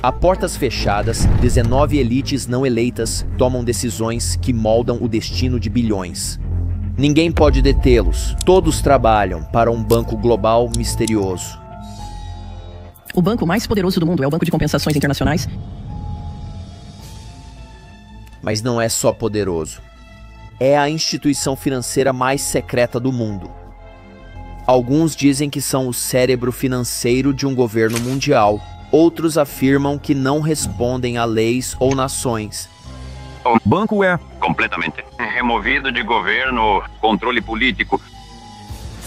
A portas fechadas, 19 elites não eleitas tomam decisões que moldam o destino de bilhões. Ninguém pode detê-los. Todos trabalham para um banco global misterioso. O banco mais poderoso do mundo é o Banco de Compensações Internacionais. Mas não é só poderoso. É a instituição financeira mais secreta do mundo. Alguns dizem que são o cérebro financeiro de um governo mundial. Outros afirmam que não respondem a leis ou nações. O banco é completamente removido de governo, controle político.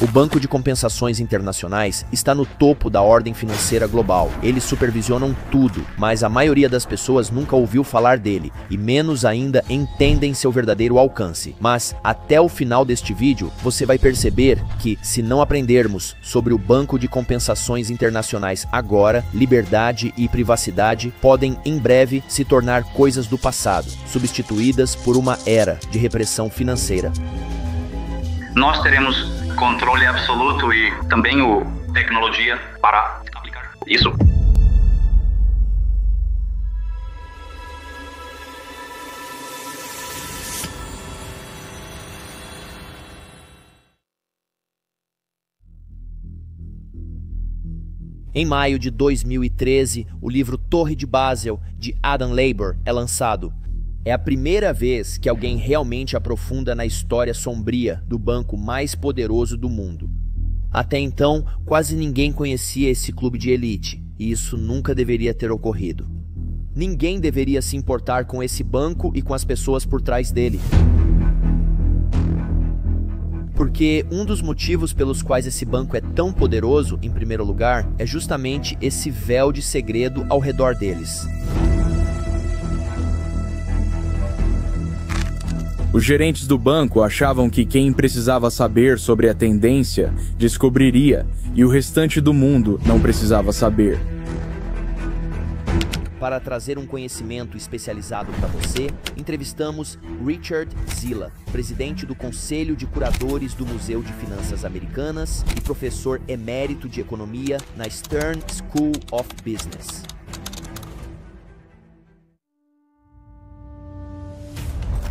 O Banco de Compensações Internacionais está no topo da ordem financeira global. Eles supervisionam tudo, mas a maioria das pessoas nunca ouviu falar dele, e menos ainda entendem seu verdadeiro alcance. Mas, até o final deste vídeo, você vai perceber que, se não aprendermos sobre o Banco de Compensações Internacionais agora, liberdade e privacidade podem em breve se tornar coisas do passado, substituídas por uma era de repressão financeira. Nós teremos controle absoluto e também tecnologia para aplicar isso. Em maio de 2013, o livro Torre de Basel, de Adam Leiber, é lançado. É a primeira vez que alguém realmente aprofunda na história sombria do banco mais poderoso do mundo. Até então, quase ninguém conhecia esse clube de elite, e isso nunca deveria ter ocorrido. Ninguém deveria se importar com esse banco e com as pessoas por trás dele. Porque um dos motivos pelos quais esse banco é tão poderoso, em primeiro lugar, é justamente esse véu de segredo ao redor deles. Os gerentes do banco achavam que quem precisava saber sobre a tendência descobriria, e o restante do mundo não precisava saber. Para trazer um conhecimento especializado para você, entrevistamos Richard Zilla, presidente do Conselho de Curadores do Museu de Finanças Americanas e professor emérito de Economia na Stern School of Business.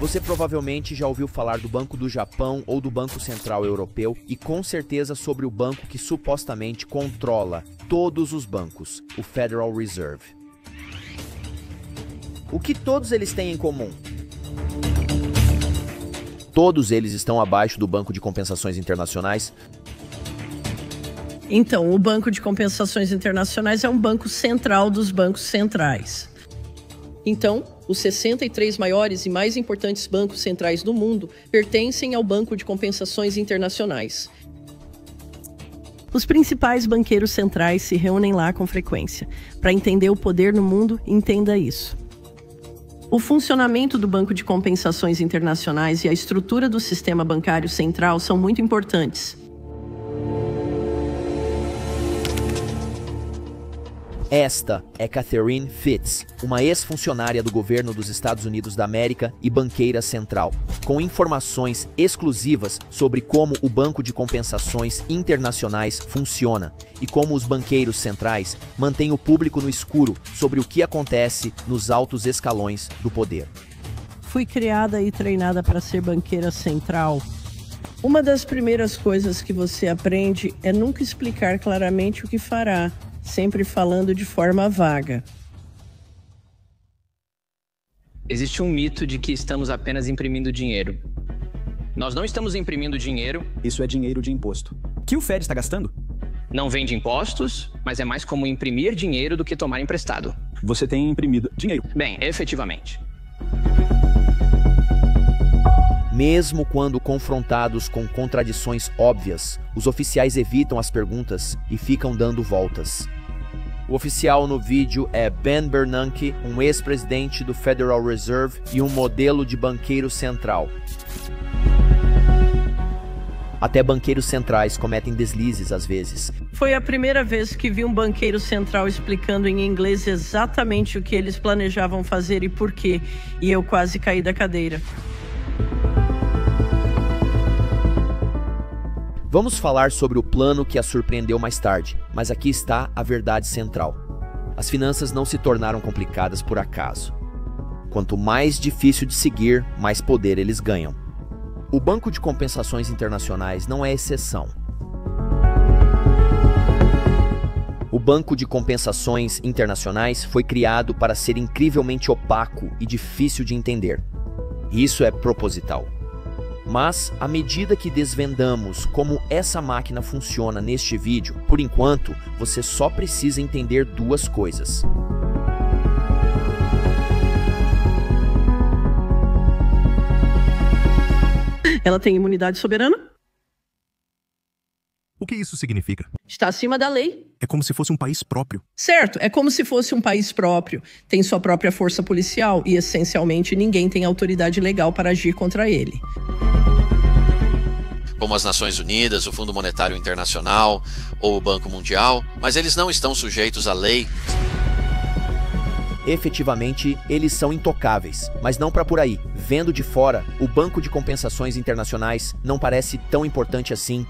Você provavelmente já ouviu falar do Banco do Japão ou do Banco Central Europeu e com certeza sobre o banco que supostamente controla todos os bancos, o Federal Reserve. O que todos eles têm em comum? Todos eles estão abaixo do Banco de Compensações Internacionais. Então, o Banco de Compensações Internacionais é um banco central dos bancos centrais. Então, os 63 maiores e mais importantes bancos centrais do mundo pertencem ao Banco de Compensações Internacionais. Os principais banqueiros centrais se reúnem lá com frequência. Para entender o poder no mundo, entenda isso. O funcionamento do Banco de Compensações Internacionais e a estrutura do sistema bancário central são muito importantes. Esta é Catherine Fitts, uma ex-funcionária do governo dos Estados Unidos da América e banqueira central, com informações exclusivas sobre como o Banco de Compensações Internacionais funciona e como os banqueiros centrais mantêm o público no escuro sobre o que acontece nos altos escalões do poder. Fui criada e treinada para ser banqueira central. Uma das primeiras coisas que você aprende é nunca explicar claramente o que fará, sempre falando de forma vaga. Existe um mito de que estamos apenas imprimindo dinheiro. Nós não estamos imprimindo dinheiro. Isso é dinheiro de imposto. Que o Fed está gastando? Não vem de impostos, mas é mais como imprimir dinheiro do que tomar emprestado. Você tem imprimido dinheiro. Bem, efetivamente. Mesmo quando confrontados com contradições óbvias, os oficiais evitam as perguntas e ficam dando voltas. O oficial no vídeo é Ben Bernanke, um ex-presidente do Federal Reserve e um modelo de banqueiro central. Até banqueiros centrais cometem deslizes às vezes. Foi a primeira vez que vi um banqueiro central explicando em inglês exatamente o que eles planejavam fazer e por quê, e eu quase caí da cadeira. Vamos falar sobre o plano que a surpreendeu mais tarde, mas aqui está a verdade central. As finanças não se tornaram complicadas por acaso. Quanto mais difícil de seguir, mais poder eles ganham. O Banco de Compensações Internacionais não é exceção. O Banco de Compensações Internacionais foi criado para ser incrivelmente opaco e difícil de entender. Isso é proposital. Mas, à medida que desvendamos como essa máquina funciona neste vídeo, por enquanto, você só precisa entender duas coisas. Ela tem imunidade soberana? O que isso significa? Está acima da lei. É como se fosse um país próprio. Certo, é como se fosse um país próprio. Tem sua própria força policial e, essencialmente, ninguém tem autoridade legal para agir contra ele. Como as Nações Unidas, o Fundo Monetário Internacional ou o Banco Mundial, mas eles não estão sujeitos à lei. Efetivamente, eles são intocáveis, mas não para por aí. Vendo de fora, o Banco de Compensações Internacionais não parece tão importante assim.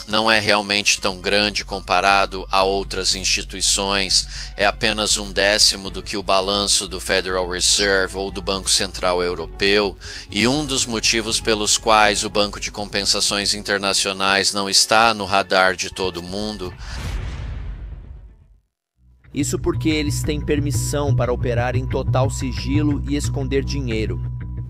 Não é realmente tão grande comparado a outras instituições, é apenas 1/10 do que o balanço do Federal Reserve ou do Banco Central Europeu, e um dos motivos pelos quais o Banco de Compensações Internacionais não está no radar de todo mundo. Isso porque eles têm permissão para operar em total sigilo e esconder dinheiro.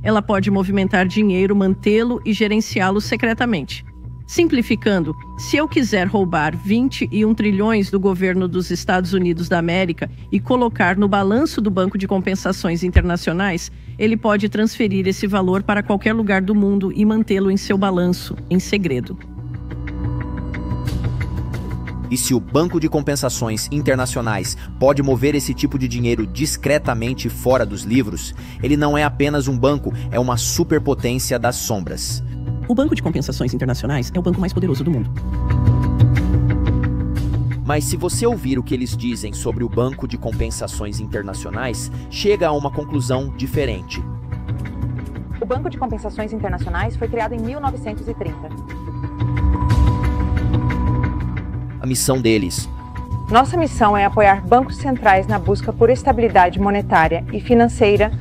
Ela pode movimentar dinheiro, mantê-lo e gerenciá-lo secretamente. Simplificando, se eu quiser roubar 21 trilhões do governo dos Estados Unidos da América e colocar no balanço do Banco de Compensações Internacionais, ele pode transferir esse valor para qualquer lugar do mundo e mantê-lo em seu balanço, em segredo. E se o Banco de Compensações Internacionais pode mover esse tipo de dinheiro discretamente fora dos livros, ele não é apenas um banco, é uma superpotência das sombras. O Banco de Compensações Internacionais é o banco mais poderoso do mundo. Mas se você ouvir o que eles dizem sobre o Banco de Compensações Internacionais, chega a uma conclusão diferente. O Banco de Compensações Internacionais foi criado em 1930. A missão deles. Nossa missão é apoiar bancos centrais na busca por estabilidade monetária e financeira.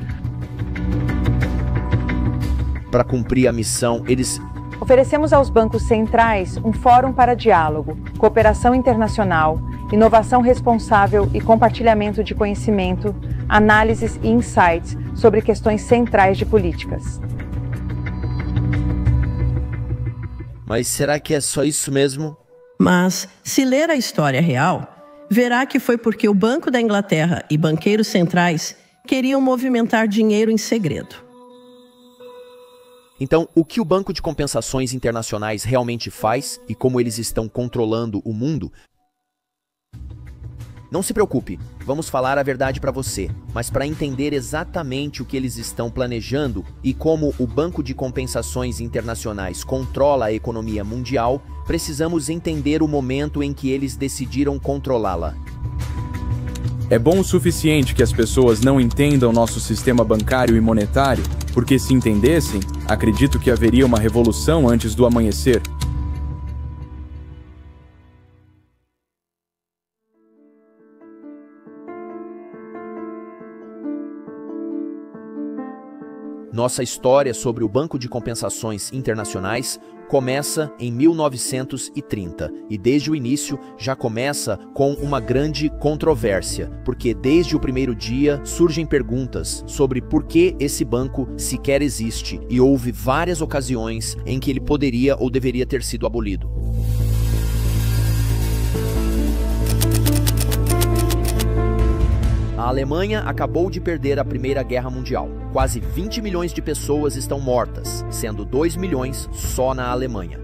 Para cumprir a missão, eles oferecemos aos bancos centrais um fórum para diálogo, cooperação internacional, inovação responsável e compartilhamento de conhecimento, análises e insights sobre questões centrais de políticas. Mas será que é só isso mesmo? Mas, se ler a história real, verá que foi porque o Banco da Inglaterra e banqueiros centrais queriam movimentar dinheiro em segredo. Então, o que o Banco de Compensações Internacionais realmente faz e como eles estão controlando o mundo? Não se preocupe, vamos falar a verdade para você, mas para entender exatamente o que eles estão planejando e como o Banco de Compensações Internacionais controla a economia mundial, precisamos entender o momento em que eles decidiram controlá-la. É bom o suficiente que as pessoas não entendam nosso sistema bancário e monetário, porque se entendessem, acredito que haveria uma revolução antes do amanhecer. Nossa história sobre o Banco de Compensações Internacionais começa em 1930 e desde o início já começa com uma grande controvérsia, porque desde o primeiro dia surgem perguntas sobre por que esse banco sequer existe e houve várias ocasiões em que ele poderia ou deveria ter sido abolido. A Alemanha acabou de perder a Primeira Guerra Mundial. Quase 20 milhões de pessoas estão mortas, sendo 2 milhões só na Alemanha.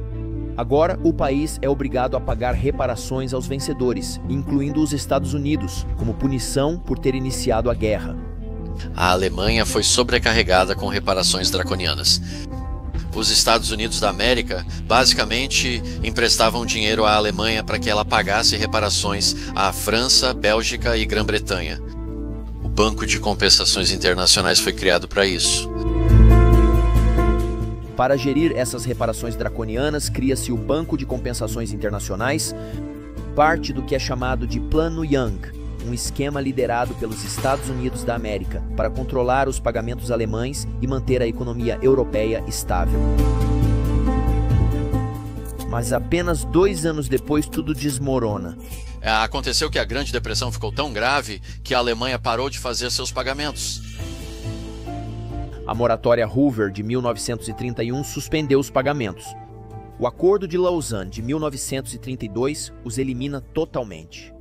Agora, o país é obrigado a pagar reparações aos vencedores, incluindo os Estados Unidos, como punição por ter iniciado a guerra. A Alemanha foi sobrecarregada com reparações draconianas. Os Estados Unidos da América basicamente emprestavam dinheiro à Alemanha para que ela pagasse reparações à França, Bélgica e Grã-Bretanha. O Banco de Compensações Internacionais foi criado para isso. Para gerir essas reparações draconianas, cria-se o Banco de Compensações Internacionais, parte do que é chamado de Plano Young. um esquema liderado pelos Estados Unidos da América para controlar os pagamentos alemães e manter a economia europeia estável. Mas apenas 2 anos depois tudo desmorona. Aconteceu que a Grande Depressão ficou tão grave que a Alemanha parou de fazer seus pagamentos. A moratória Hoover de 1931 suspendeu os pagamentos. O Acordo de Lausanne de 1932 os elimina totalmente.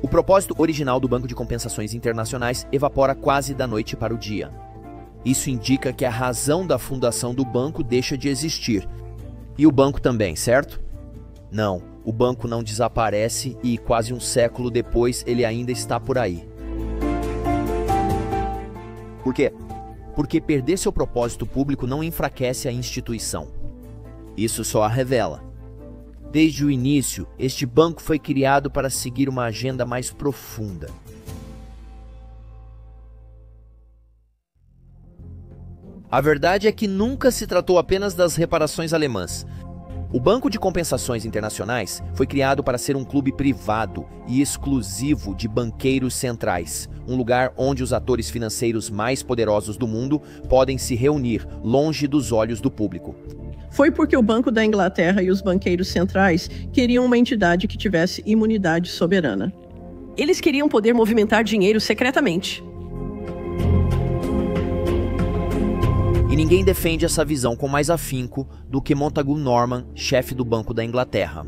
O propósito original do Banco de Compensações Internacionais evapora quase da noite para o dia. Isso indica que a razão da fundação do banco deixa de existir. E o banco também, certo? Não, o banco não desaparece e quase um século depois ele ainda está por aí. Por quê? Porque perder seu propósito público não enfraquece a instituição. Isso só a revela. Desde o início, este banco foi criado para seguir uma agenda mais profunda. A verdade é que nunca se tratou apenas das reparações alemãs. O Banco de Compensações Internacionais foi criado para ser um clube privado e exclusivo de banqueiros centrais, um lugar onde os atores financeiros mais poderosos do mundo podem se reunir, longe dos olhos do público. Foi porque o Banco da Inglaterra e os banqueiros centrais queriam uma entidade que tivesse imunidade soberana. Eles queriam poder movimentar dinheiro secretamente. E ninguém defende essa visão com mais afinco do que Montagu Norman, chefe do Banco da Inglaterra.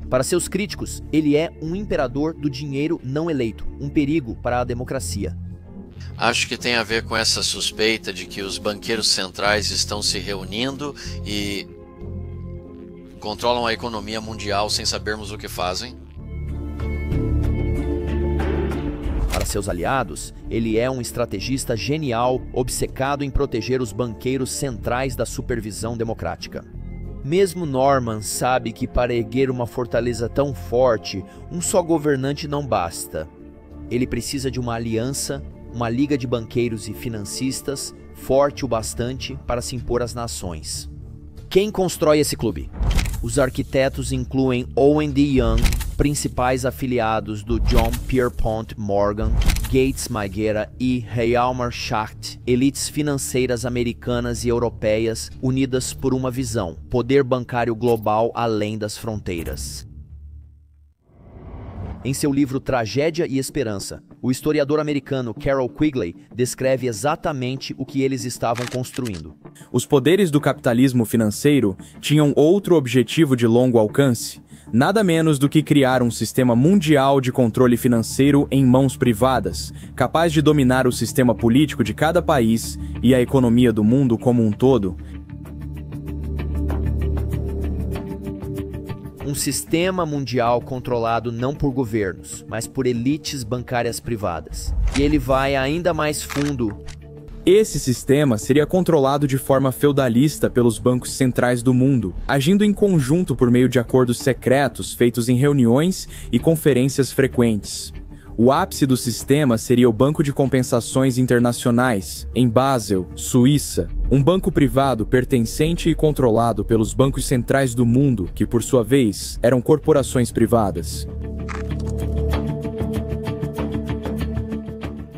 Para seus críticos, ele é um imperador do dinheiro não eleito, um perigo para a democracia. Acho que tem a ver com essa suspeita de que os banqueiros centrais estão se reunindo e controlam a economia mundial sem sabermos o que fazem. Para seus aliados, ele é um estrategista genial, obcecado em proteger os banqueiros centrais da supervisão democrática. Mesmo Norman sabe que para erguer uma fortaleza tão forte, um só governante não basta. Ele precisa de uma aliança, uma liga de banqueiros e financistas forte o bastante para se impor às nações. Quem constrói esse clube? Os arquitetos incluem Owen D. Young, principais afiliados do John Pierpont Morgan, Gates Maghera e Hjalmar Schacht, elites financeiras americanas e europeias unidas por uma visão: poder bancário global além das fronteiras. Em seu livro Tragédia e Esperança, o historiador americano Carroll Quigley descreve exatamente o que eles estavam construindo. Os poderes do capitalismo financeiro tinham outro objetivo de longo alcance, nada menos do que criar um sistema mundial de controle financeiro em mãos privadas, capaz de dominar o sistema político de cada país e a economia do mundo como um todo. Um sistema mundial controlado não por governos, mas por elites bancárias privadas. E ele vai ainda mais fundo. Esse sistema seria controlado de forma feudalista pelos bancos centrais do mundo, agindo em conjunto por meio de acordos secretos feitos em reuniões e conferências frequentes. O ápice do sistema seria o Banco de Compensações Internacionais, em Basel, Suíça, um banco privado pertencente e controlado pelos bancos centrais do mundo, que por sua vez eram corporações privadas.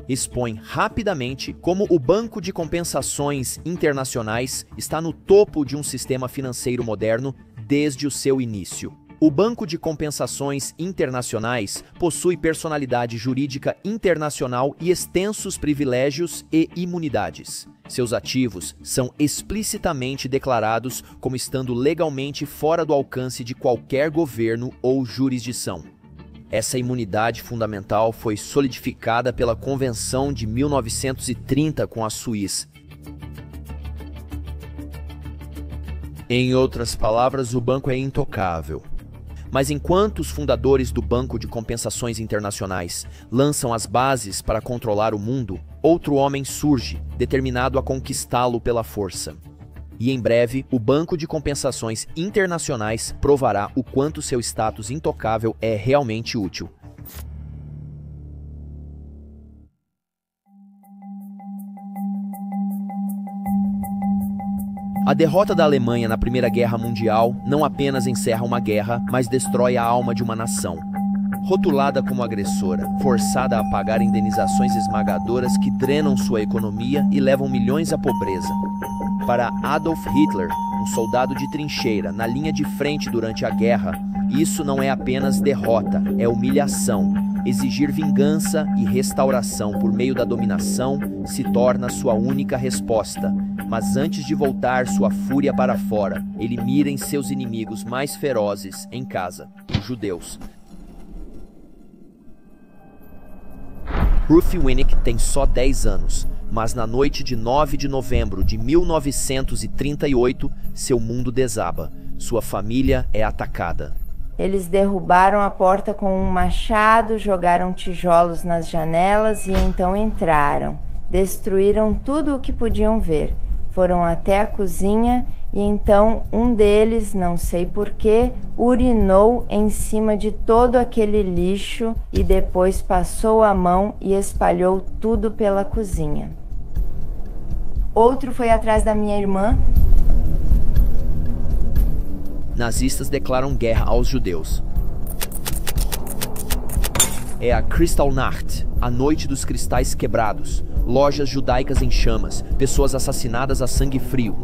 Expõe rapidamente como o Banco de Compensações Internacionais está no topo de um sistema financeiro moderno desde o seu início. O Banco de Compensações Internacionais possui personalidade jurídica internacional e extensos privilégios e imunidades. Seus ativos são explicitamente declarados como estando legalmente fora do alcance de qualquer governo ou jurisdição. Essa imunidade fundamental foi solidificada pela Convenção de 1930 com a Suíça. Em outras palavras, o banco é intocável. Mas enquanto os fundadores do Banco de Compensações Internacionais lançam as bases para controlar o mundo, outro homem surge, determinado a conquistá-lo pela força. E em breve, o Banco de Compensações Internacionais provará o quanto seu status intocável é realmente útil. A derrota da Alemanha na Primeira Guerra Mundial não apenas encerra uma guerra, mas destrói a alma de uma nação. Rotulada como agressora, forçada a pagar indenizações esmagadoras que drenam sua economia e levam milhões à pobreza. Para Adolf Hitler, um soldado de trincheira na linha de frente durante a guerra, isso não é apenas derrota, é humilhação. Exigir vingança e restauração por meio da dominação se torna sua única resposta. Mas antes de voltar sua fúria para fora, ele mira em seus inimigos mais ferozes em casa, os judeus. Ruth Winnick tem só 10 anos, mas na noite de 9 de novembro de 1938, seu mundo desaba. Sua família é atacada. Eles derrubaram a porta com um machado, jogaram tijolos nas janelas e então entraram. Destruíram tudo o que podiam ver. Foram até a cozinha e então um deles, não sei porquê, urinou em cima de todo aquele lixo e depois passou a mão e espalhou tudo pela cozinha. Outro foi atrás da minha irmã. Nazistas declaram guerra aos judeus. É a Kristallnacht, a noite dos cristais quebrados, lojas judaicas em chamas, pessoas assassinadas a sangue frio.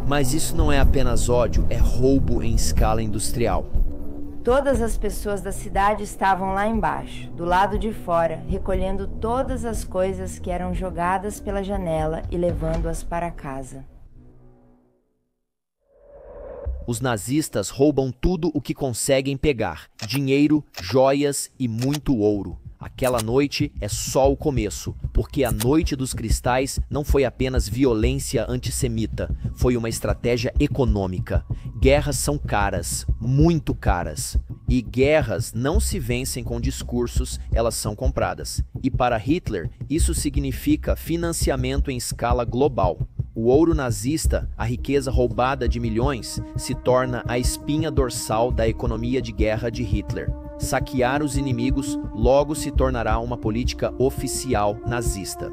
Mas isso não é apenas ódio, é roubo em escala industrial. Todas as pessoas da cidade estavam lá embaixo, do lado de fora, recolhendo todas as coisas que eram jogadas pela janela e levando-as para casa. Os nazistas roubam tudo o que conseguem pegar: dinheiro, joias e muito ouro. Aquela noite é só o começo, porque a Noite dos Cristais não foi apenas violência antissemita, foi uma estratégia econômica. Guerras são caras, muito caras. E guerras não se vencem com discursos, elas são compradas. E para Hitler, isso significa financiamento em escala global. O ouro nazista, a riqueza roubada de milhões, se torna a espinha dorsal da economia de guerra de Hitler. Saquear os inimigos logo se tornará uma política oficial nazista.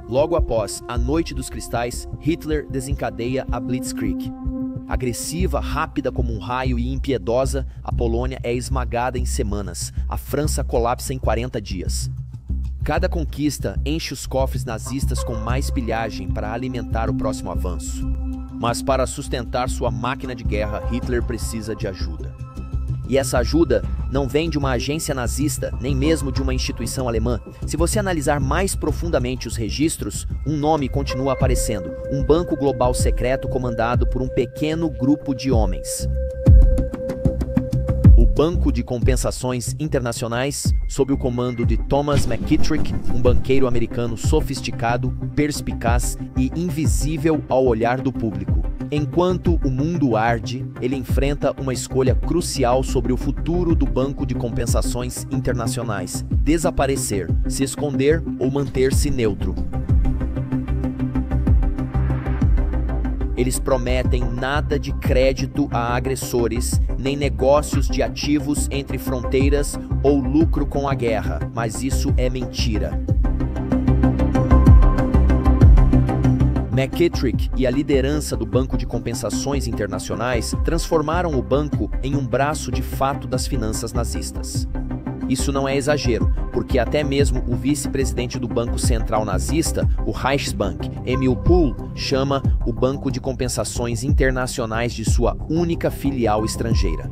Logo após a Noite dos Cristais, Hitler desencadeia a Blitzkrieg. Agressiva, rápida como um raio e impiedosa, a Polônia é esmagada em semanas. A França colapsa em 40 dias. Cada conquista enche os cofres nazistas com mais pilhagem para alimentar o próximo avanço. Mas para sustentar sua máquina de guerra, Hitler precisa de ajuda. E essa ajuda não vem de uma agência nazista, nem mesmo de uma instituição alemã. Se você analisar mais profundamente os registros, um nome continua aparecendo: um banco global secreto comandado por um pequeno grupo de homens. O Banco de Compensações Internacionais, sob o comando de Thomas McKittrick, um banqueiro americano sofisticado, perspicaz e invisível ao olhar do público. Enquanto o mundo arde, ele enfrenta uma escolha crucial sobre o futuro do Banco de Compensações Internacionais: desaparecer, se esconder ou manter-se neutro. Eles prometem nada de crédito a agressores, nem negócios de ativos entre fronteiras ou lucro com a guerra, mas isso é mentira. McKittrick e a liderança do Banco de Compensações Internacionais transformaram o banco em um braço de fato das finanças nazistas. Isso não é exagero, porque até mesmo o vice-presidente do Banco Central nazista, o Reichsbank, Emil Pohl, chama o Banco de Compensações Internacionais de sua única filial estrangeira.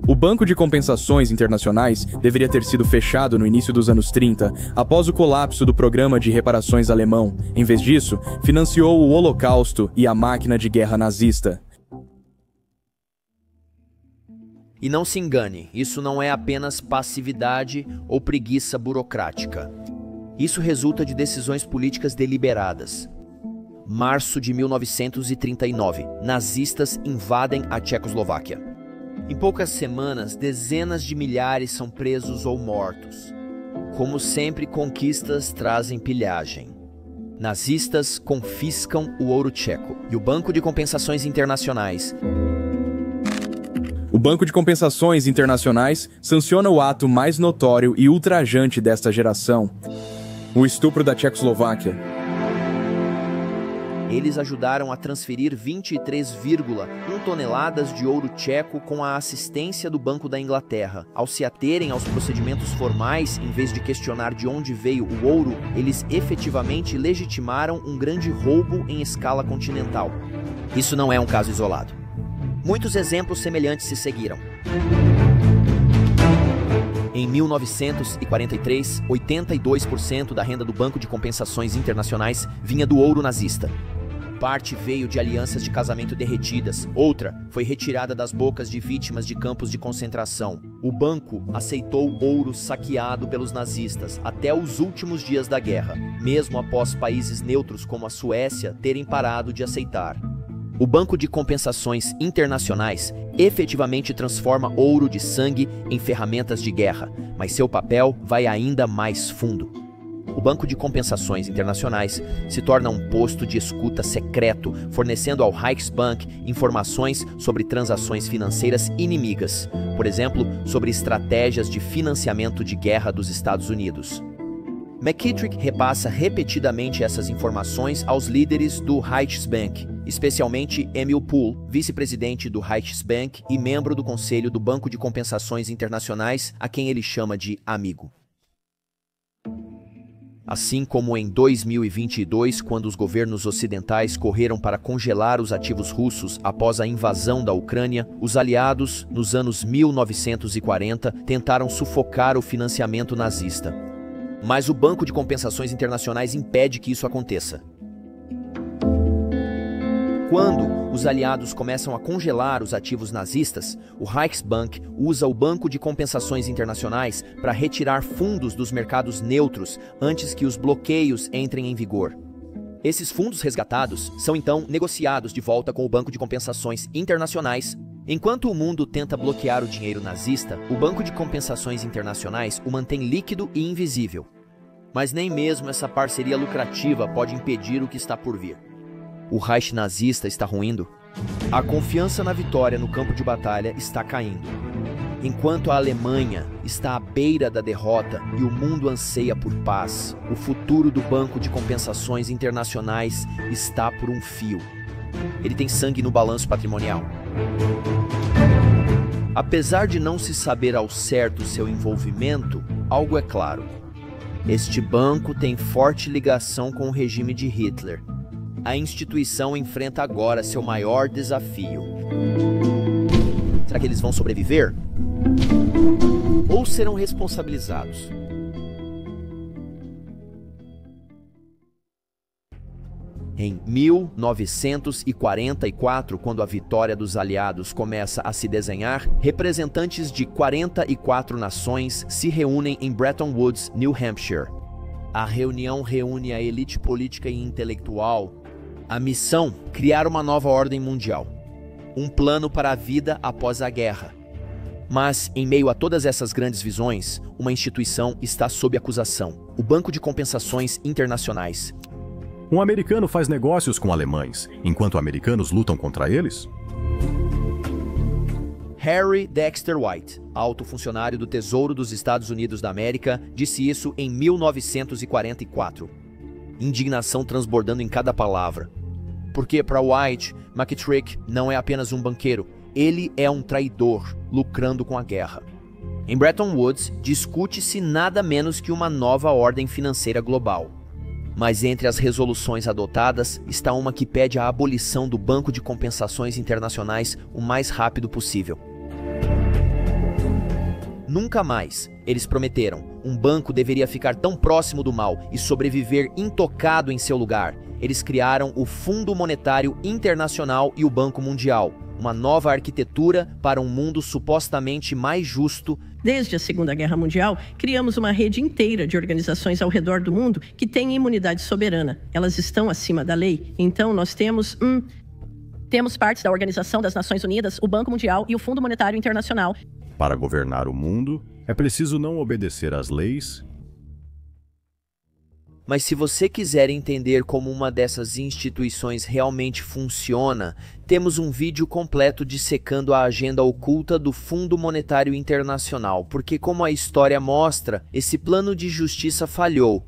O Banco de Compensações Internacionais deveria ter sido fechado no início dos anos 30, após o colapso do programa de reparações alemão. Em vez disso, financiou o Holocausto e a máquina de guerra nazista. E não se engane, isso não é apenas passividade ou preguiça burocrática. Isso resulta de decisões políticas deliberadas. Março de 1939, nazistas invadem a Tchecoslováquia. Em poucas semanas, dezenas de milhares são presos ou mortos. Como sempre, conquistas trazem pilhagem. Nazistas confiscam o ouro tcheco e o Banco de Compensações Internacionais. O Banco de Compensações Internacionais sanciona o ato mais notório e ultrajante desta geração: o estupro da Tchecoslováquia. Eles ajudaram a transferir 23,1 toneladas de ouro tcheco com a assistência do Banco da Inglaterra. Ao se aterem aos procedimentos formais, em vez de questionar de onde veio o ouro, eles efetivamente legitimaram um grande roubo em escala continental. Isso não é um caso isolado. Muitos exemplos semelhantes se seguiram. Em 1943, 82% da renda do Banco de Compensações Internacionais vinha do ouro nazista. Parte veio de alianças de casamento derretidas, outra foi retirada das bocas de vítimas de campos de concentração. O banco aceitou ouro saqueado pelos nazistas até os últimos dias da guerra, mesmo após países neutros como a Suécia terem parado de aceitar. O Banco de Compensações Internacionais efetivamente transforma ouro de sangue em ferramentas de guerra, mas seu papel vai ainda mais fundo. O Banco de Compensações Internacionais se torna um posto de escuta secreto, fornecendo ao Reichsbank informações sobre transações financeiras inimigas, por exemplo, sobre estratégias de financiamento de guerra dos Estados Unidos. McKittrick repassa repetidamente essas informações aos líderes do Reichsbank, especialmente Emil Pool, vice-presidente do Reichsbank e membro do Conselho do Banco de Compensações Internacionais, a quem ele chama de amigo. Assim como em 2022, quando os governos ocidentais correram para congelar os ativos russos após a invasão da Ucrânia, os aliados, nos anos 1940, tentaram sufocar o financiamento nazista. Mas o Banco de Compensações Internacionais impede que isso aconteça. Quando os aliados começam a congelar os ativos nazistas, o Reichsbank usa o Banco de Compensações Internacionais para retirar fundos dos mercados neutros antes que os bloqueios entrem em vigor. Esses fundos resgatados são então negociados de volta com o Banco de Compensações Internacionais. Enquanto o mundo tenta bloquear o dinheiro nazista, o Banco de Compensações Internacionais o mantém líquido e invisível. Mas nem mesmo essa parceria lucrativa pode impedir o que está por vir. O Reich nazista está ruindo. A confiança na vitória no campo de batalha está caindo. Enquanto a Alemanha está à beira da derrota e o mundo anseia por paz, o futuro do Banco de Compensações Internacionais está por um fio. Ele tem sangue no balanço patrimonial. Apesar de não se saber ao certo seu envolvimento, algo é claro. Este banco tem forte ligação com o regime de Hitler. A instituição enfrenta agora seu maior desafio. Será que eles vão sobreviver? Ou serão responsabilizados? Em 1944, quando a vitória dos aliados começa a se desenhar, representantes de 44 nações se reúnem em Bretton Woods, New Hampshire. A reunião reúne a elite política e intelectual. A missão: criar uma nova ordem mundial. Um plano para a vida após a guerra. Mas, em meio a todas essas grandes visões, uma instituição está sob acusação: o Banco de Compensações Internacionais. Um americano faz negócios com alemães, enquanto americanos lutam contra eles? Harry Dexter White, alto funcionário do Tesouro dos Estados Unidos da América, disse isso em 1944. Indignação transbordando em cada palavra. Porque, para White, McKittrick não é apenas um banqueiro, ele é um traidor, lucrando com a guerra. Em Bretton Woods, discute-se nada menos que uma nova ordem financeira global. Mas entre as resoluções adotadas está uma que pede a abolição do Banco de Compensações Internacionais o mais rápido possível. Nunca mais, eles prometeram, um banco deveria ficar tão próximo do mal e sobreviver intocado em seu lugar. Eles criaram o Fundo Monetário Internacional e o Banco Mundial, uma nova arquitetura para um mundo supostamente mais justo. Desde a Segunda Guerra Mundial, criamos uma rede inteira de organizações ao redor do mundo que têm imunidade soberana. Elas estão acima da lei. Então, nós temos partes da Organização das Nações Unidas, o Banco Mundial e o Fundo Monetário Internacional. Para governar o mundo, é preciso não obedecer às leis. Mas se você quiser entender como uma dessas instituições realmente funciona, temos um vídeo completo dissecando a agenda oculta do Fundo Monetário Internacional, porque como a história mostra, esse plano de justiça falhou.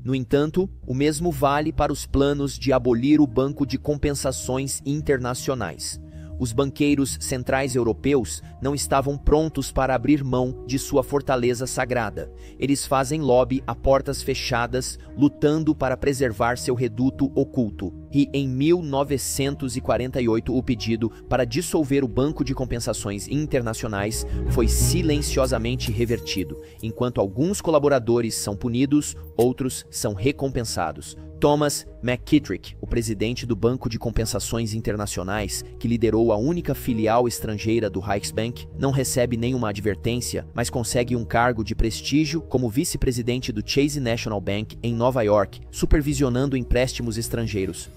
No entanto, o mesmo vale para os planos de abolir o Banco de Compensações Internacionais. Os banqueiros centrais europeus não estavam prontos para abrir mão de sua fortaleza sagrada. Eles fazem lobby a portas fechadas, lutando para preservar seu reduto oculto. E em 1948, o pedido para dissolver o Banco de Compensações Internacionais foi silenciosamente revertido. Enquanto alguns colaboradores são punidos, outros são recompensados. Thomas McKittrick, o presidente do Banco de Compensações Internacionais, que liderou a única filial estrangeira do Reichsbank, não recebe nenhuma advertência, mas consegue um cargo de prestígio como vice-presidente do Chase National Bank em Nova York, supervisionando empréstimos estrangeiros.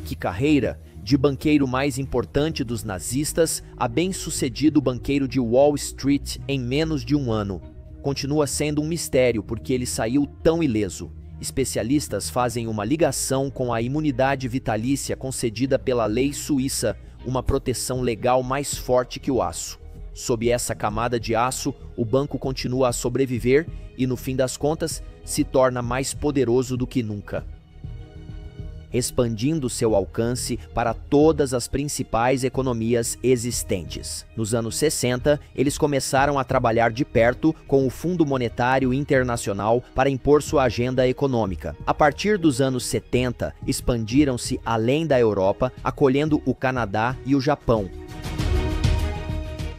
Que carreira! De banqueiro mais importante dos nazistas a bem-sucedido banqueiro de Wall Street em menos de um ano. Continua sendo um mistério porque ele saiu tão ileso. Especialistas fazem uma ligação com a imunidade vitalícia concedida pela lei suíça, uma proteção legal mais forte que o aço. Sob essa camada de aço, o banco continua a sobreviver e, no fim das contas, se torna mais poderoso do que nunca, expandindo seu alcance para todas as principais economias existentes. Nos anos 60, eles começaram a trabalhar de perto com o Fundo Monetário Internacional para impor sua agenda econômica. A partir dos anos 70, expandiram-se além da Europa, acolhendo o Canadá e o Japão.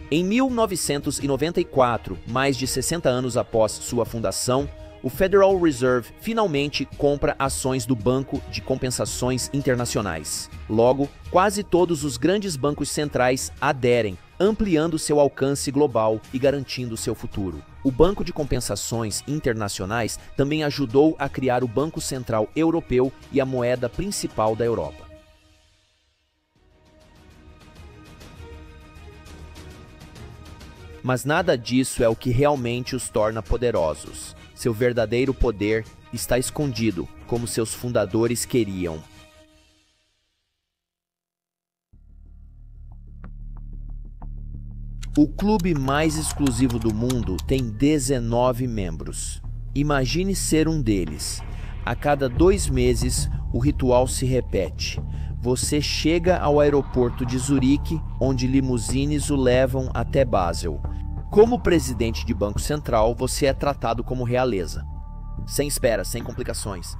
Em 1994, mais de 60 anos após sua fundação, o Federal Reserve finalmente compra ações do Banco de Compensações Internacionais. Logo, quase todos os grandes bancos centrais aderem, ampliando seu alcance global e garantindo seu futuro. O Banco de Compensações Internacionais também ajudou a criar o Banco Central Europeu e a moeda principal da Europa. Mas nada disso é o que realmente os torna poderosos. Seu verdadeiro poder está escondido, como seus fundadores queriam. O clube mais exclusivo do mundo tem 19 membros. Imagine ser um deles. A cada 2 meses, o ritual se repete. Você chega ao aeroporto de Zurique, onde limusines o levam até Basel. Como presidente de Banco Central, você é tratado como realeza. Sem espera, sem complicações.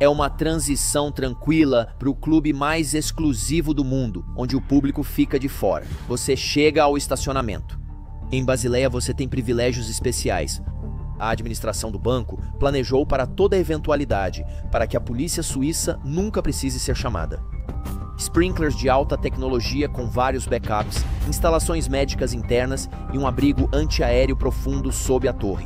É uma transição tranquila para o clube mais exclusivo do mundo, onde o público fica de fora. Você chega ao estacionamento. Em Basileia você tem privilégios especiais. A administração do banco planejou para toda eventualidade, para que a polícia suíça nunca precise ser chamada. Sprinklers de alta tecnologia com vários backups, instalações médicas internas e um abrigo antiaéreo profundo sob a torre.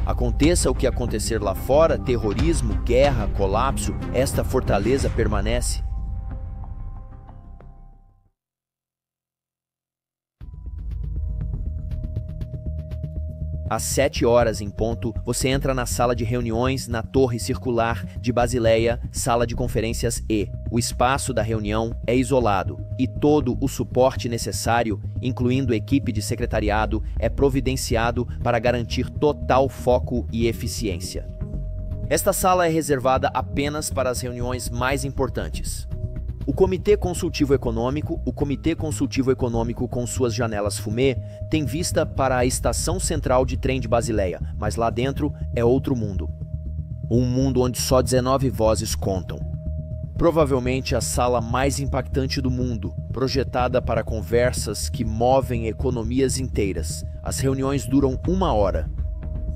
Aconteça o que acontecer lá fora, terrorismo, guerra, colapso, esta fortaleza permanece. Às 7 horas em ponto, você entra na sala de reuniões na Torre Circular de Basileia, sala de conferências E. O espaço da reunião é isolado e todo o suporte necessário, incluindo equipe de secretariado, é providenciado para garantir total foco e eficiência. Esta sala é reservada apenas para as reuniões mais importantes. O Comitê Consultivo Econômico, com suas janelas fumê, tem vista para a estação central de trem de Basileia, mas lá dentro é outro mundo. Um mundo onde só 19 vozes contam. Provavelmente a sala mais impactante do mundo, projetada para conversas que movem economias inteiras. As reuniões duram 1 hora.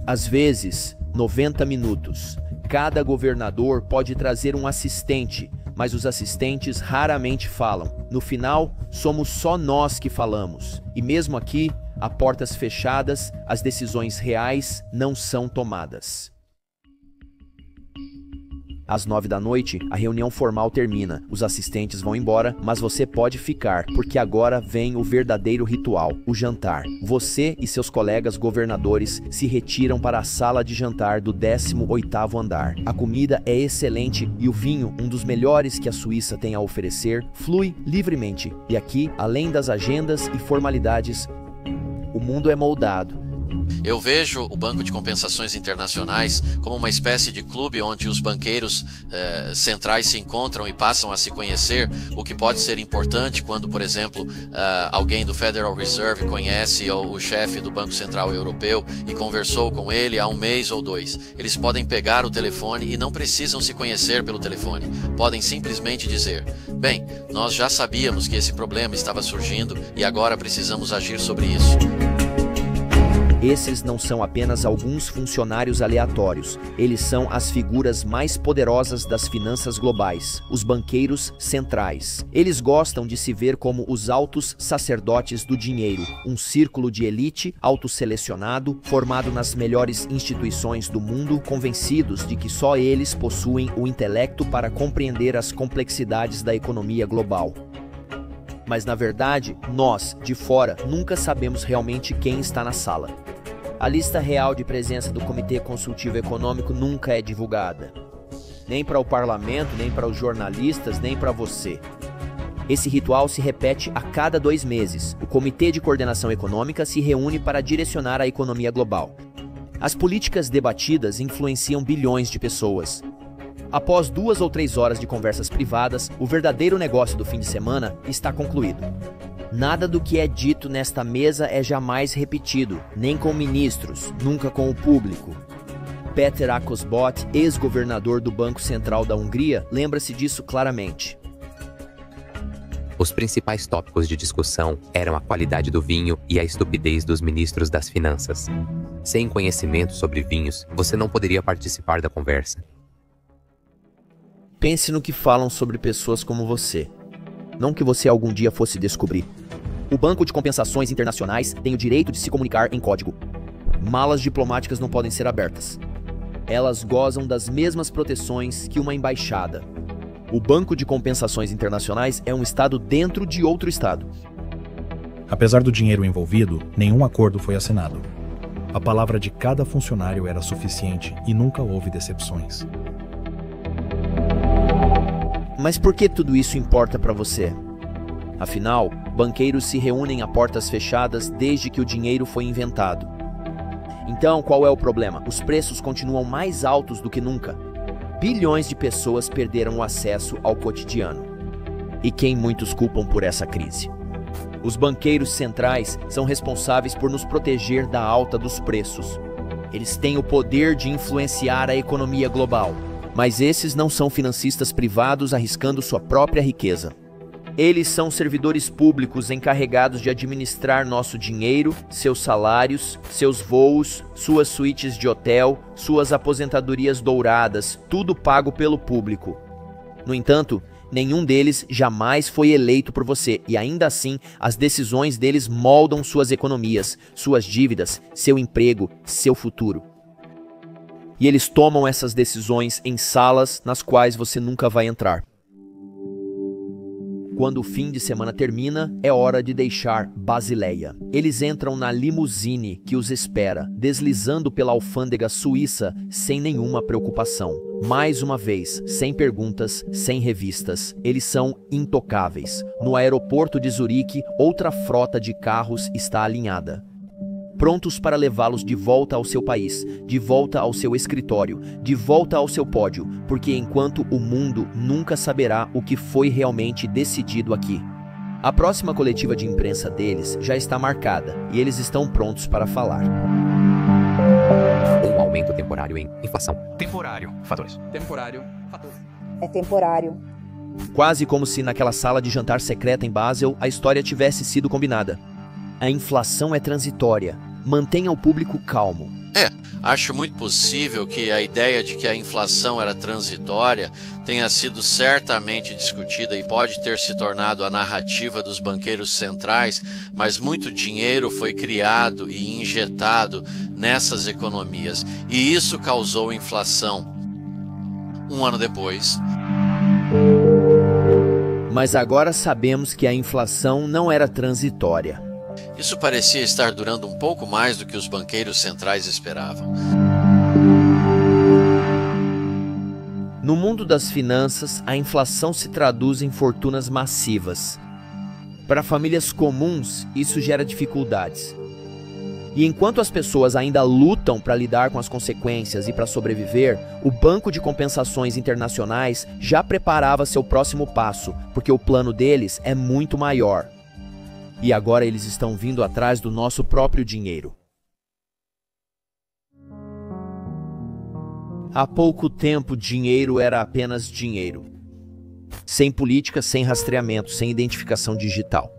Às vezes, 90 minutos. Cada governador pode trazer um assistente, mas os assistentes raramente falam. No final, somos só nós que falamos. E mesmo aqui, a portas fechadas, as decisões reais não são tomadas. Às 9 da noite, a reunião formal termina. Os assistentes vão embora, mas você pode ficar, porque agora vem o verdadeiro ritual, o jantar. Você e seus colegas governadores se retiram para a sala de jantar do 18º andar. A comida é excelente e o vinho, um dos melhores que a Suíça tem a oferecer, flui livremente. E aqui, além das agendas e formalidades, o mundo é moldado. Eu vejo o Banco de Compensações Internacionais como uma espécie de clube onde os banqueiros centrais se encontram e passam a se conhecer, o que pode ser importante quando, por exemplo, alguém do Federal Reserve conhece o chefe do Banco Central Europeu e conversou com ele há 1 mês ou 2. Eles podem pegar o telefone e não precisam se conhecer pelo telefone. Podem simplesmente dizer: bem, nós já sabíamos que esse problema estava surgindo e agora precisamos agir sobre isso. Esses não são apenas alguns funcionários aleatórios, eles são as figuras mais poderosas das finanças globais, os banqueiros centrais. Eles gostam de se ver como os altos sacerdotes do dinheiro, um círculo de elite autosselecionado, formado nas melhores instituições do mundo, convencidos de que só eles possuem o intelecto para compreender as complexidades da economia global. Mas, na verdade, nós, de fora, nunca sabemos realmente quem está na sala. A lista real de presença do Comitê Consultivo Econômico nunca é divulgada. Nem para o parlamento, nem para os jornalistas, nem para você. Esse ritual se repete a cada 2 meses. O Comitê de Coordenação Econômica se reúne para direcionar a economia global. As políticas debatidas influenciam bilhões de pessoas. Após 2 ou 3 horas de conversas privadas, o verdadeiro negócio do fim de semana está concluído. Nada do que é dito nesta mesa é jamais repetido, nem com ministros, nunca com o público. Peter Akosbot, ex-governador do Banco Central da Hungria, lembra-se disso claramente. Os principais tópicos de discussão eram a qualidade do vinho e a estupidez dos ministros das finanças. Sem conhecimento sobre vinhos, você não poderia participar da conversa. Pense no que falam sobre pessoas como você. Não que você algum dia fosse descobrir. O Banco de Compensações Internacionais tem o direito de se comunicar em código. Malas diplomáticas não podem ser abertas. Elas gozam das mesmas proteções que uma embaixada. O Banco de Compensações Internacionais é um estado dentro de outro estado. Apesar do dinheiro envolvido, nenhum acordo foi assinado. A palavra de cada funcionário era suficiente e nunca houve decepções. Mas por que tudo isso importa para você? Afinal, banqueiros se reúnem a portas fechadas desde que o dinheiro foi inventado. Então, qual é o problema? Os preços continuam mais altos do que nunca. Bilhões de pessoas perderam o acesso ao cotidiano. E quem muitos culpam por essa crise? Os banqueiros centrais são responsáveis por nos proteger da alta dos preços. Eles têm o poder de influenciar a economia global. Mas esses não são financistas privados arriscando sua própria riqueza. Eles são servidores públicos encarregados de administrar nosso dinheiro, seus salários, seus voos, suas suítes de hotel, suas aposentadorias douradas, tudo pago pelo público. No entanto, nenhum deles jamais foi eleito por você e ainda assim as decisões deles moldam suas economias, suas dívidas, seu emprego, seu futuro. E eles tomam essas decisões em salas nas quais você nunca vai entrar. Quando o fim de semana termina, é hora de deixar Basileia. Eles entram na limusine que os espera, deslizando pela alfândega suíça sem nenhuma preocupação. Mais uma vez, sem perguntas, sem revistas. Eles são intocáveis. No aeroporto de Zurique, outra frota de carros está alinhada. Prontos para levá-los de volta ao seu país, de volta ao seu escritório, de volta ao seu pódio, porque enquanto o mundo nunca saberá o que foi realmente decidido aqui. A próxima coletiva de imprensa deles já está marcada e eles estão prontos para falar. Um aumento temporário em inflação. Temporário. Fatores. Temporário. Fatores. É temporário. Quase como se naquela sala de jantar secreta em Basel a história tivesse sido combinada. A inflação é transitória. Mantenha o público calmo. Acho muito possível que a ideia de que a inflação era transitória tenha sido certamente discutida e pode ter se tornado a narrativa dos banqueiros centrais, mas muito dinheiro foi criado e injetado nessas economias, e isso causou inflação. 1 ano depois. Mas agora sabemos que a inflação não era transitória. Isso parecia estar durando um pouco mais do que os banqueiros centrais esperavam. No mundo das finanças, a inflação se traduz em fortunas massivas. Para famílias comuns, isso gera dificuldades. E enquanto as pessoas ainda lutam para lidar com as consequências e para sobreviver, o Banco de Compensações Internacionais já preparava seu próximo passo, porque o plano deles é muito maior. E agora eles estão vindo atrás do nosso próprio dinheiro. Há pouco tempo, dinheiro era apenas dinheiro. Sem política, sem rastreamento, sem identificação digital.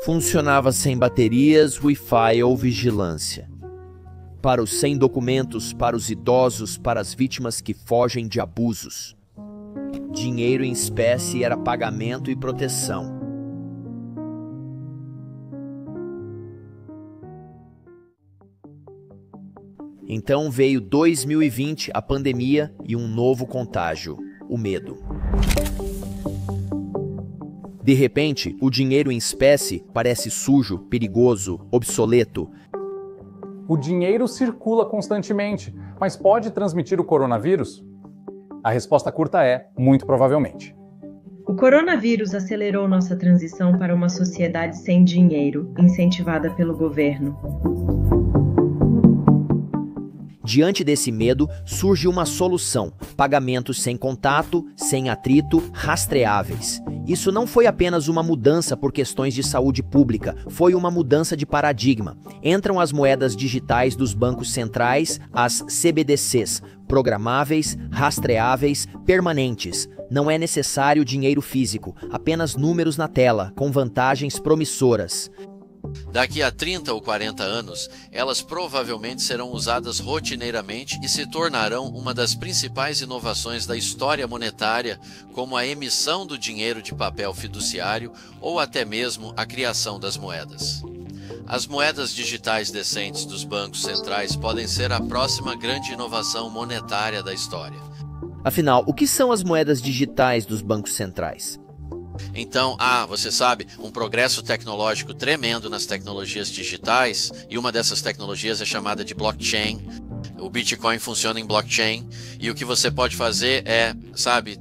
Funcionava sem baterias, Wi-Fi ou vigilância. Para os sem documentos, para os idosos, para as vítimas que fogem de abusos. Dinheiro em espécie era pagamento e proteção. Então veio 2020, a pandemia e um novo contágio, o medo. De repente, o dinheiro em espécie parece sujo, perigoso, obsoleto. O dinheiro circula constantemente, mas pode transmitir o coronavírus? A resposta curta é, muito provavelmente. O coronavírus acelerou nossa transição para uma sociedade sem dinheiro, incentivada pelo governo. Diante desse medo, surge uma solução: pagamentos sem contato, sem atrito, rastreáveis. Isso não foi apenas uma mudança por questões de saúde pública, foi uma mudança de paradigma. Entram as moedas digitais dos bancos centrais, as CBDCs, programáveis, rastreáveis, permanentes. Não é necessário dinheiro físico, apenas números na tela, com vantagens promissoras. Daqui a 30 ou 40 anos, elas provavelmente serão usadas rotineiramente e se tornarão uma das principais inovações da história monetária, como a emissão do dinheiro de papel fiduciário ou até mesmo a criação das moedas. As moedas digitais decentes dos bancos centrais podem ser a próxima grande inovação monetária da história. Afinal, o que são as moedas digitais dos bancos centrais? Então, você sabe, um progresso tecnológico tremendo nas tecnologias digitais, e uma dessas tecnologias é chamada de blockchain. O Bitcoin funciona em blockchain, e o que você pode fazer é,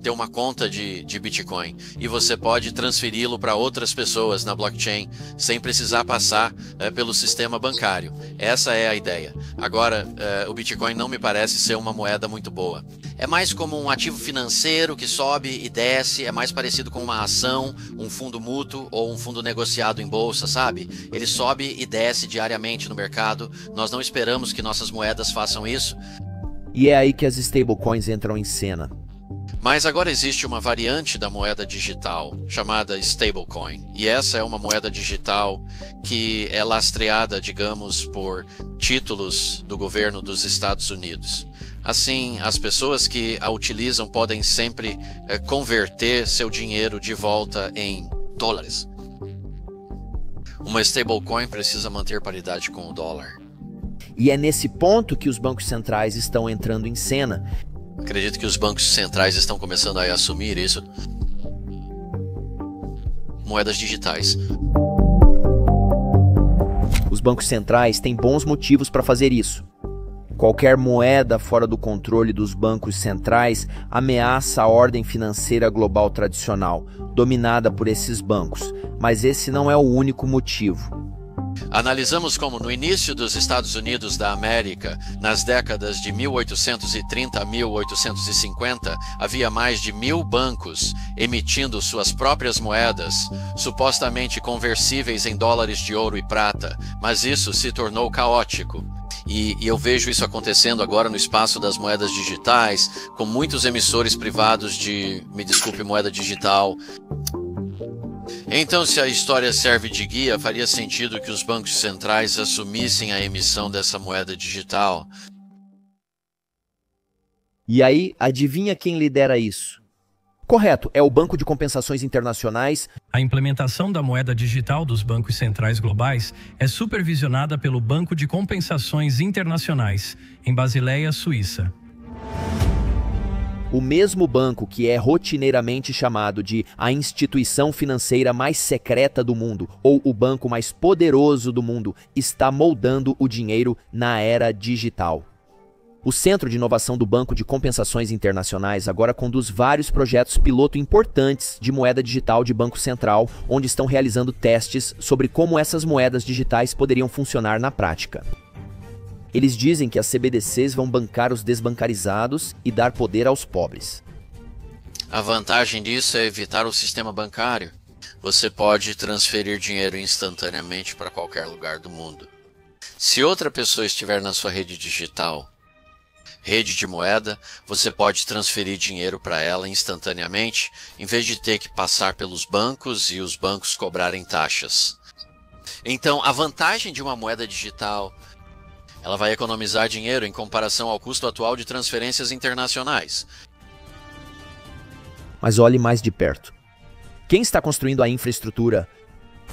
ter uma conta de Bitcoin, e você pode transferi-lo para outras pessoas na blockchain, sem precisar passar pelo sistema bancário. Essa é a ideia. Agora, o Bitcoin não me parece ser uma moeda muito boa. É mais como um ativo financeiro que sobe e desce, é mais parecido com uma ação, um fundo mútuo ou um fundo negociado em bolsa, sabe? Ele sobe e desce diariamente no mercado. Nós não esperamos que nossas moedas façam isso. E é aí que as stablecoins entram em cena. Mas agora existe uma variante da moeda digital, chamada stablecoin. E essa é uma moeda digital que é lastreada, digamos, por títulos do governo dos Estados Unidos. Assim, as pessoas que a utilizam podem sempre converter seu dinheiro de volta em dólares. Uma stablecoin precisa manter paridade com o dólar. E é nesse ponto que os bancos centrais estão entrando em cena. Acredito que os bancos centrais estão começando a assumir isso. Moedas digitais. Os bancos centrais têm bons motivos para fazer isso. Qualquer moeda fora do controle dos bancos centrais ameaça a ordem financeira global tradicional, dominada por esses bancos. Mas esse não é o único motivo. Analisamos como no início dos Estados Unidos da América, nas décadas de 1830 a 1850, havia mais de 1000 bancos emitindo suas próprias moedas, supostamente conversíveis em dólares de ouro e prata, mas isso se tornou caótico. E eu vejo isso acontecendo agora no espaço das moedas digitais, com muitos emissores privados de, me desculpe, moeda digital. Então, se a história serve de guia, faria sentido que os bancos centrais assumissem a emissão dessa moeda digital. E aí, adivinha quem lidera isso? Correto, é o Banco de Compensações Internacionais. A implementação da moeda digital dos bancos centrais globais é supervisionada pelo Banco de Compensações Internacionais, em Basileia, Suíça. O mesmo banco que é rotineiramente chamado de a instituição financeira mais secreta do mundo ou o banco mais poderoso do mundo está moldando o dinheiro na era digital. O Centro de Inovação do Banco de Compensações Internacionais agora conduz vários projetos piloto importantes de moeda digital de Banco Central, onde estão realizando testes sobre como essas moedas digitais poderiam funcionar na prática. Eles dizem que as CBDCs vão bancar os desbancarizados e dar poder aos pobres. A vantagem disso é evitar o sistema bancário. Você pode transferir dinheiro instantaneamente para qualquer lugar do mundo. Se outra pessoa estiver na sua rede digital, rede de moeda, você pode transferir dinheiro para ela instantaneamente, em vez de ter que passar pelos bancos e os bancos cobrarem taxas. Então, a vantagem de uma moeda digital, ela vai economizar dinheiro em comparação ao custo atual de transferências internacionais. Mas olhe mais de perto. Quem está construindo a infraestrutura?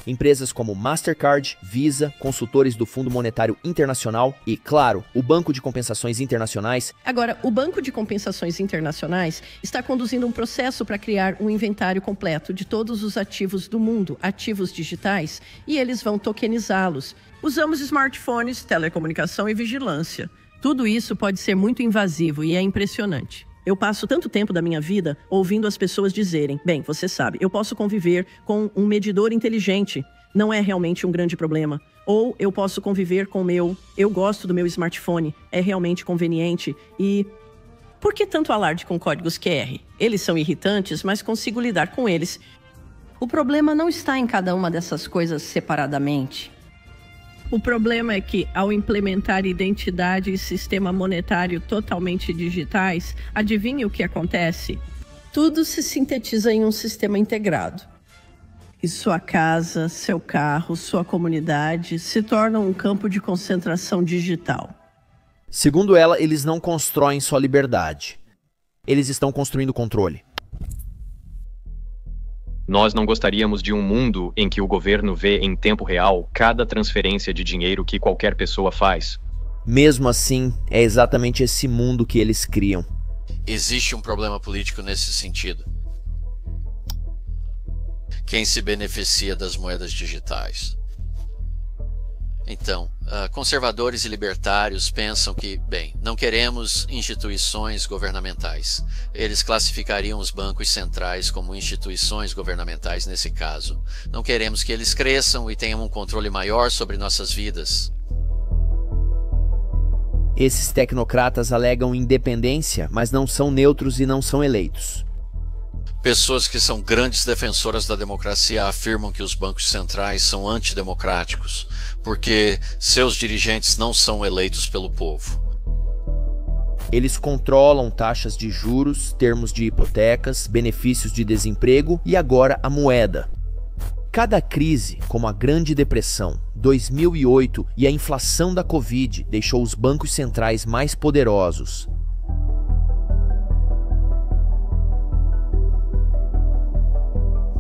Empresas como Mastercard, Visa, consultores do Fundo Monetário Internacional e, claro, o Banco de Compensações Internacionais. Agora, o Banco de Compensações Internacionais está conduzindo um processo para criar um inventário completo de todos os ativos do mundo, ativos digitais, e eles vão tokenizá-los. Usamos smartphones, telecomunicação e vigilância. Tudo isso pode ser muito invasivo e é impressionante. Eu passo tanto tempo da minha vida ouvindo as pessoas dizerem, bem, você sabe, eu posso conviver com um medidor inteligente, não é realmente um grande problema. Ou eu posso conviver com eu gosto do meu smartphone, é realmente conveniente e... Por que tanto alarde com códigos QR? Eles são irritantes, mas consigo lidar com eles. O problema não está em cada uma dessas coisas separadamente. O problema é que, ao implementar identidade e sistema monetário totalmente digitais, adivinhe o que acontece? Tudo se sintetiza em um sistema integrado. E sua casa, seu carro, sua comunidade se tornam um campo de concentração digital. Segundo ela, eles não constroem só liberdade. Eles estão construindo controle. Nós não gostaríamos de um mundo em que o governo vê em tempo real cada transferência de dinheiro que qualquer pessoa faz. Mesmo assim, é exatamente esse mundo que eles criam. Existe um problema político nesse sentido. Quem se beneficia das moedas digitais? Então, conservadores e libertários pensam que, bem, não queremos instituições governamentais. Eles classificariam os bancos centrais como instituições governamentais nesse caso. Não queremos que eles cresçam e tenham um controle maior sobre nossas vidas. Esses tecnocratas alegam independência, mas não são neutros e não são eleitos. Pessoas que são grandes defensoras da democracia afirmam que os bancos centrais são antidemocráticos, porque seus dirigentes não são eleitos pelo povo. Eles controlam taxas de juros, termos de hipotecas, benefícios de desemprego e agora a moeda. Cada crise, como a Grande Depressão, 2008 e a inflação da Covid, deixou os bancos centrais mais poderosos.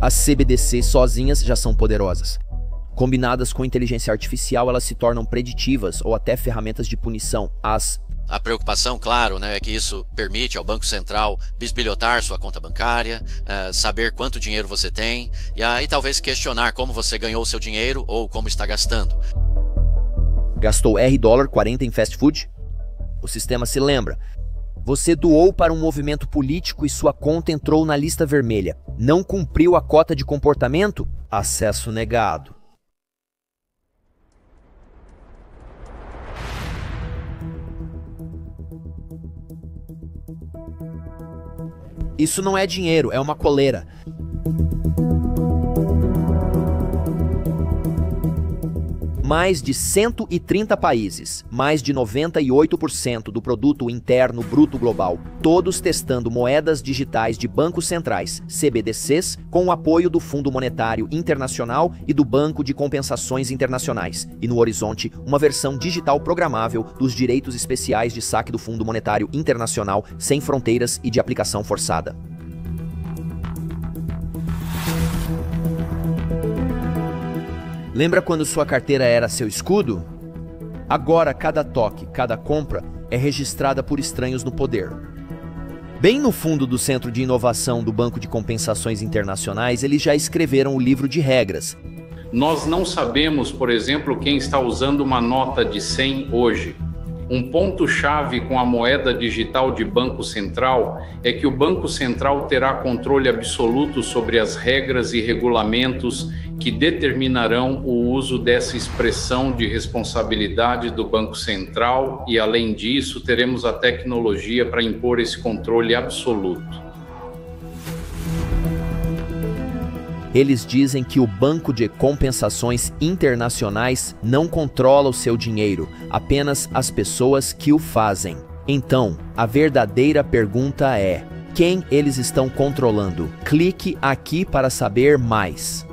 As CBDCs sozinhas já são poderosas. Combinadas com inteligência artificial, elas se tornam preditivas ou até ferramentas de punição. A preocupação, claro, é que isso permite ao Banco Central bisbilhotar sua conta bancária, saber quanto dinheiro você tem e aí talvez questionar como você ganhou o seu dinheiro ou como está gastando. Gastou $40 em fast food? O sistema se lembra. Você doou para um movimento político e sua conta entrou na lista vermelha. Não cumpriu a cota de comportamento? Acesso negado. Isso não é dinheiro, é uma coleira. Mais de 130 países, mais de 98% do produto interno bruto global, todos testando moedas digitais de bancos centrais, CBDCs, com o apoio do Fundo Monetário Internacional e do Banco de Compensações Internacionais. E no horizonte, uma versão digital programável dos direitos especiais de saque do Fundo Monetário Internacional, sem fronteiras e de aplicação forçada. Lembra quando sua carteira era seu escudo? Agora, cada toque, cada compra é registrada por estranhos no poder. Bem no fundo do Centro de Inovação do Banco de Compensações Internacionais, eles já escreveram o livro de regras. Nós não sabemos, por exemplo, quem está usando uma nota de 100 hoje. Um ponto-chave com a moeda digital de Banco Central é que o Banco Central terá controle absoluto sobre as regras e regulamentos que determinarão o uso dessa expressão de responsabilidade do Banco Central e, além disso, teremos a tecnologia para impor esse controle absoluto. Eles dizem que o Banco de Compensações Internacionais não controla o seu dinheiro, apenas as pessoas que o fazem. Então, a verdadeira pergunta é: quem eles estão controlando? Clique aqui para saber mais.